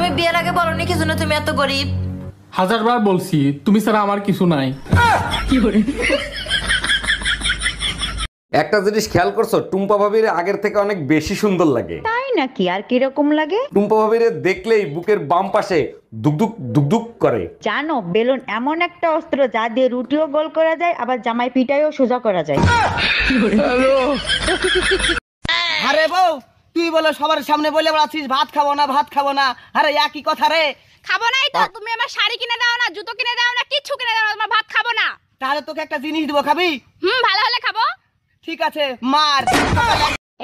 তুমি বিয়ের আগে বলনি কি জন্য তুমি এত গরিব? হাজারবার বলছি তুমি ছাড়া আমার কিছু নাই। একটা জিনিস খেয়াল করছো, টুম্পা ভাবির আগের থেকে অনেক বেশি সুন্দর লাগে। তাই নাকি? আর কিরকম লাগে? টুম্পা ভাবির দেখলেই বুকের বাম পাশে দুকদুক দুকদুক করে। জানো, বেলুন এমন একটা অস্ত্র যা দিয়ে রুটিও গোল করা যায়, আবার জামাই পিটাইও সোজা করা যায়। আরে বউ, তুই বলে সবার সামনে বলে বেড়াচ্ছিস ভাত খাবো না ভাত খাবো না। আরে একই কথা রে। খাবো নাই তো? তুমি আমার শাড়ি কিনে দাও না, জুতো কিনে দাও না, কিচ্ছু কিনে দাও না, তোমার ভাত খাবো না। তাহলে তোকে একটা জিনিস দিব, খাবি? ভালো হলে খাবো। ঠিক আছে, মার।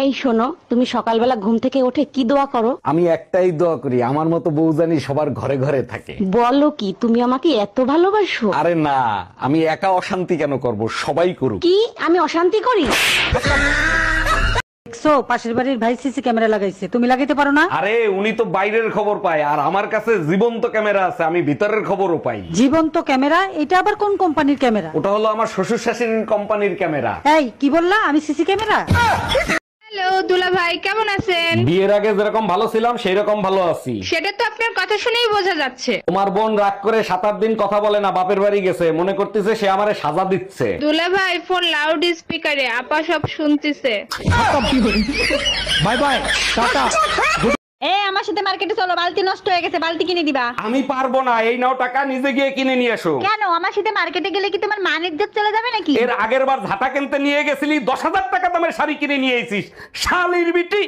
এই শোনো, তুমি সকালবেলা ঘুম থেকে উঠে কি দোয়া করো? আমি একটাই দোয়া করি, আমার মতো বউ জানি সবার ঘরে ঘরে থাকে। বলো কি, তুমি আমাকে এত ভালোবাসো? আরে না, আমি একা অশান্তি কেন করব, সবাই করুক। কি আমি অশান্তি করি? দেখছো পাশের বাড়ির ভাই সিসি ক্যামেরা লাগাইছে, তুমি লাগাইতে পারো না? আরে উনি তো বাইরের খবর পায়, আর আমার কাছে জীবন্ত ক্যামেরা আছে, আমি ভিতরের খবরও পাই। জীবন্ত ক্যামেরা? এটা আবার কোন কোম্পানির ক্যামেরা? ওটা হলো আমার শ্বশুর শাশুড়ির কোম্পানির ক্যামেরা। এই কি বললা? আমি সিসি ক্যামেরা? হ্যালো দুলা ভাই, কেমন আছেন? বিয়ের আগে যেরকম ভালো ছিলাম সেই রকম ভালো আছি। সেটা তো আপনার কথা শুনেই বোঝা যাচ্ছে। তোমার বোন রাগ করে 7-8 দিন কথা বলে না, বাপের বাড়ি গেছে, মনে করতেছে সে আমারে সাজা দিচ্ছে। দুলা ভাই ফোন লাউড স্পিকারে, আপা সব শুনতেছে। Bye bye, tata. আমার সাথে মার্কেটে চলো, বালতি নষ্ট হয়ে গেছে, বালতি কিনে দিবা। আমি পারবো না, এই নাও টাকা, নিজে গিয়ে কিনে নিয়ে এসো। কেন? আমার সাথে মার্কেটে গেলে কি তোমার মান ইজ্জত চলে যাবে নাকি? এর আগের বার ঝাঁটা কিনতে নিয়ে গেছিলি, 10,000 টাকা দামের শাড়ি কিনে নিয়ে এসিস, শালির বিটি।